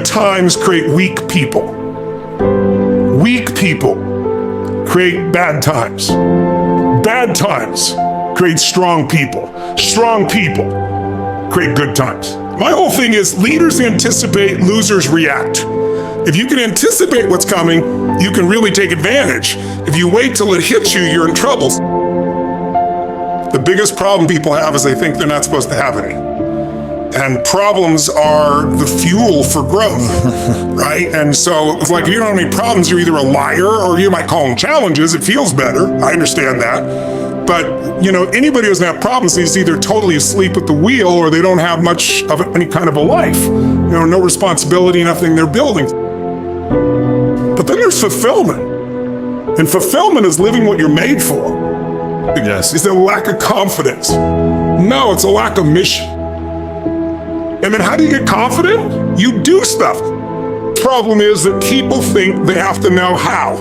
Good times create weak people. Weak people create bad times. Bad times create strong people. Strong people create good times. My whole thing is leaders anticipate, losers react. If you can anticipate what's coming, you can really take advantage. If you wait till it hits you, you're in trouble. The biggest problem people have is they think they're not supposed to have any. And problems are the fuel for growth, right? And so it's like if you don't have any problems, you're either a liar or you might call them challenges. It feels better. I understand that. But, you know, anybody who doesn't have problems is either totally asleep at the wheel or they don't have much of any kind of a life. You know, no responsibility, nothing they're building. But then there's fulfillment. And fulfillment is living what you're made for. Yes. It's a lack of confidence. No, it's a lack of mission. And then how do you get confident? You do stuff. Problem is that people think they have to know how.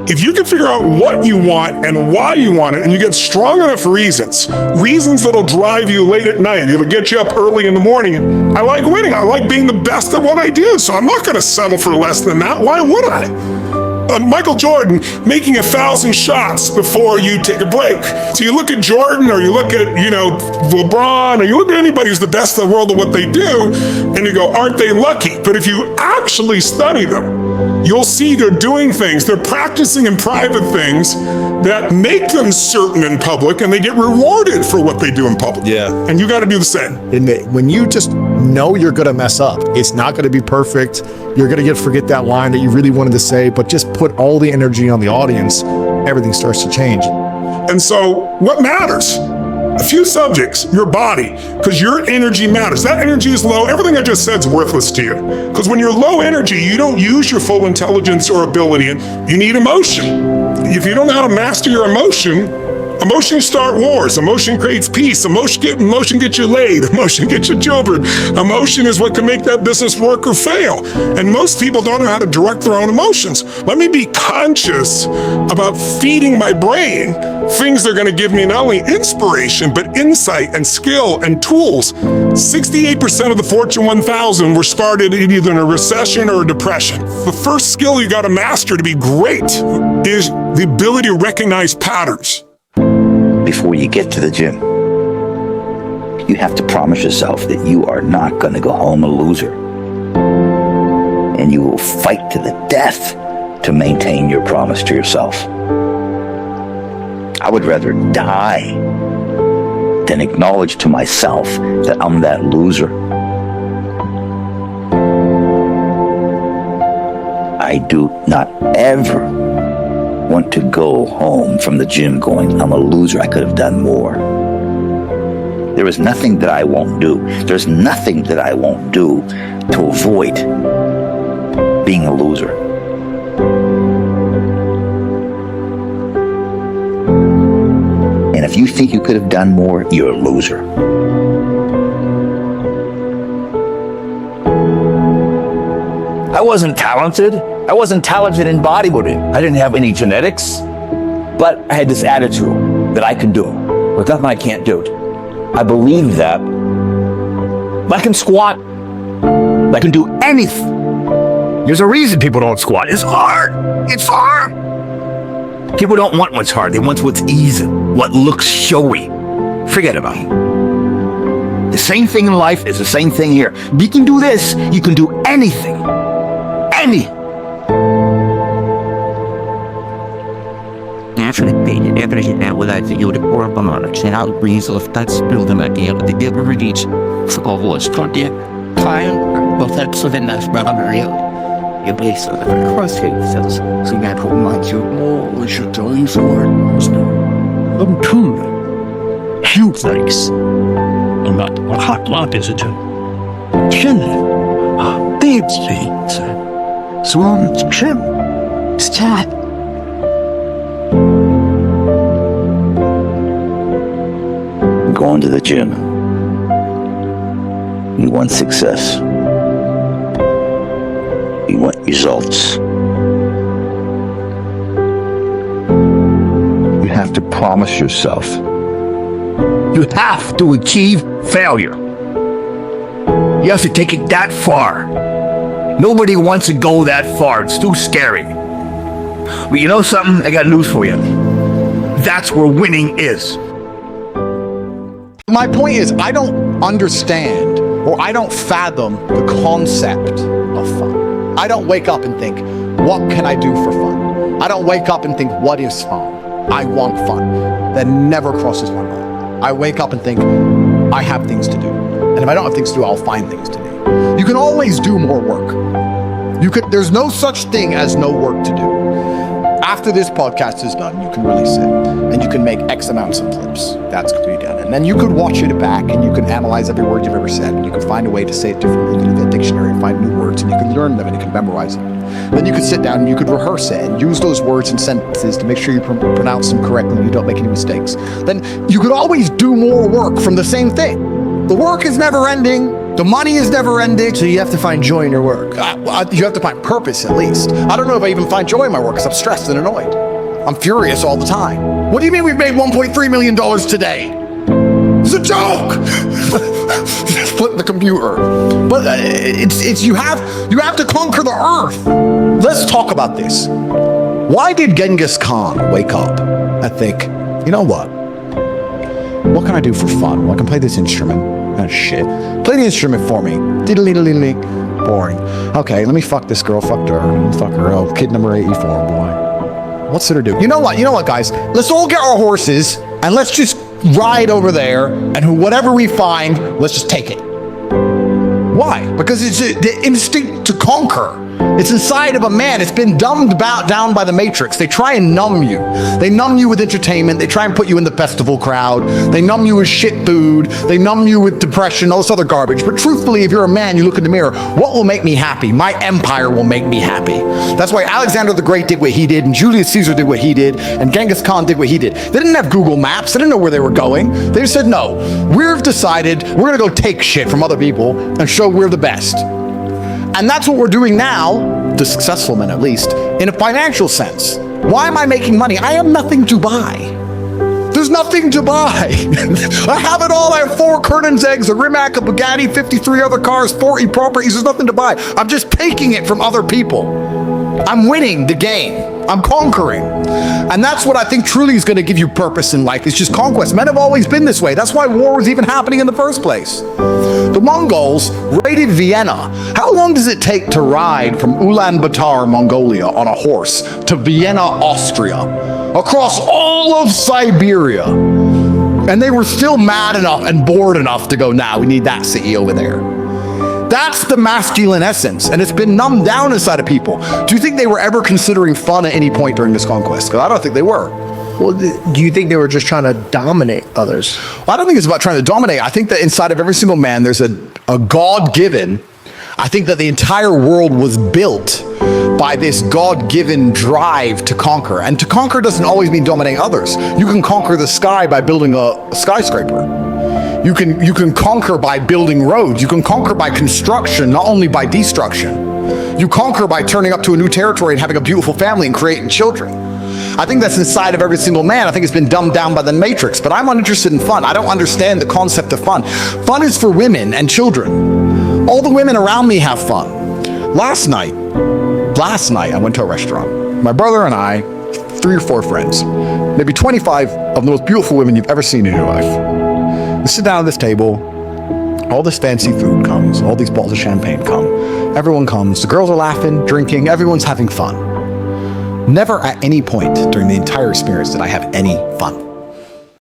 If you can figure out what you want and why you want it, and you get strong enough reasons that'll drive you late at night, it'll get you up early in the morning. I like winning. I like being the best at what I do. So I'm not going to settle for less than that. Why would I? Michael Jordan making 1,000 shots before you take a break. So you look at Jordan, or you look at, you know, LeBron, or you look at anybody who's the best in the world at what they do, and you go, aren't they lucky? But if you actually study them, you'll see they're doing things, they're practicing in private things that make them certain in public, and they get rewarded for what they do in public. Yeah. And you got to do the same. When you just know you're going to mess up, it's not going to be perfect. You're going to forget that line that you really wanted to say, but just put all the energy on the audience, everything starts to change. And so what matters? A few subjects, your body, because your energy matters. That energy is low. Everything I just said is worthless to you. Because when you're low energy, you don't use your full intelligence or ability. You need emotion. If you don't know how to master your emotion start wars. Emotion creates peace. Emotion gets you laid. Emotion gets you children. Emotion is what can make that business work or fail. And most people don't know how to direct their own emotions. Let me be conscious about feeding my brain things that are going to give me not only inspiration, but insight and skill and tools. 68% of the Fortune 1000 were started in either in a recession or a depression. The first skill you got to master to be great is the ability to recognize patterns. Before you get to the gym, you have to promise yourself that you are not going to go home a loser. And you will fight to the death to maintain your promise to yourself. I would rather die than acknowledge to myself that I'm that loser. I do not ever want to go home from the gym going, I'm a loser, I could have done more. There is nothing that I won't do. There's nothing that I won't do to avoid being a loser. And if you think you could have done more, you're a loser. I wasn't talented. I wasn't talented in bodybuilding. I didn't have any genetics, but I had this attitude that I can do it. There's nothing I can't do. I believe that I can squat. I can do anything. There's a reason people don't squat. It's hard. It's hard. People don't want what's hard. They want what's easy, what looks showy. Forget about it. The same thing in life is the same thing here. You can do this. You can do anything. Naturally, everything that would like to you the poor monarchs and out breeze of that spilled them again. The giver reach for was content. Time, but that's so then that's brother real. You base of the crossing cells. So that whole much you more we should tell you for two huge legs. I'm not a hot lot, is it? Chin, big things. Swans, shrimp, stat. Going to the gym. You want success. You want results. You have to promise yourself. You have to achieve failure. You have to take it that far. Nobody wants to go that far. It's too scary. But you know something? I got news for you. That's where winning is. My point is, I don't understand or I don't fathom the concept of fun. I don't wake up and think, what can I do for fun? I don't wake up and think, what is fun? I want fun. That never crosses my mind. I wake up and think, I have things to do. And if I don't have things to do, I'll find things to do. You can always do more work. There's no such thing as no work to do. After this podcast is done, you can really sit and you can make X amounts of clips. That's going to be done. And then you could watch it back and you can analyze every word you've ever said and you can find a way to say it differently. You can get a dictionary and find new words and you can learn them and you can memorize them. Then you could sit down and you could rehearse it and use those words and sentences to make sure you pronounce them correctly and you don't make any mistakes. Then you could always do more work from the same thing. The work is never ending. The money is never ending. So you have to find joy in your work. You have to find purpose at least. I don't know if I even find joy in my work because I'm stressed and annoyed. I'm furious all the time. What do you mean we've made $1.3 million today? It's a joke. Flip the computer. But it's you have to conquer the earth. Let's talk about this. Why did Genghis Khan wake up and think, you know what? What can I do for fun? Well, I can play this instrument. Oh, shit. Play the instrument for me. Diddly-diddly. Boring. Okay, let me fuck this girl. Fuck her. Fuck her. Oh, kid number 84, boy. What's there to do? You know what, guys? Let's all get our horses and let's just ride over there and whatever we find, let's just take it. Why? Because it's the instinct to conquer. It's inside of a man. It's been dumbed down by the Matrix. They try and numb you. They numb you with entertainment. They try and put you in the festival crowd. They numb you with shit food. They numb you with depression, all this other garbage. But truthfully, if you're a man, you look in the mirror, what will make me happy? My empire will make me happy. That's why Alexander the Great did what he did, and Julius Caesar did what he did, and Genghis Khan did what he did. They didn't have Google Maps. They didn't know where they were going. They just said, no, we've decided we're going to go take shit from other people and show we're the best. And that's what we're doing now, the successful men at least, in a financial sense. Why am I making money? I have nothing to buy. There's nothing to buy. I have it all. I have 4 Kernan's eggs, a Rimac, a Bugatti, 53 other cars, 40 properties. There's nothing to buy. I'm just taking it from other people. I'm winning the game. I'm conquering. And that's what I think truly is going to give you purpose in life. It's just conquest. Men have always been this way. That's why war was even happening in the first place. The Mongols raided Vienna. How long does it take to ride from Ulaanbaatar, Mongolia, on a horse to Vienna, Austria, across all of Siberia? And they were still mad enough and bored enough to go, nah, we need that city over there. That's the masculine essence, and it's been numbed down inside of people. Do you think they were ever considering fun at any point during this conquest? Because I don't think they were. Well, do you think they were just trying to dominate others? Well, I don't think it's about trying to dominate. I think that inside of every single man, there's a God-given. I think that the entire world was built by this God-given drive to conquer. And to conquer doesn't always mean dominating others. You can conquer the sky by building a skyscraper. You can conquer by building roads. You can conquer by construction, not only by destruction. You conquer by turning up to a new territory and having a beautiful family and creating children. I think that's inside of every single man. I think it's been dumbed down by the Matrix, but I'm uninterested in fun. I don't understand the concept of fun. Fun is for women and children. All the women around me have fun. Last night, I went to a restaurant. My brother and I, 3 or 4 friends, maybe 25 of the most beautiful women you've ever seen in your life. We sit down at this table, all this fancy food comes, all these bottles of champagne come, everyone comes, the girls are laughing, drinking, everyone's having fun. Never at any point during the entire experience did I have any fun.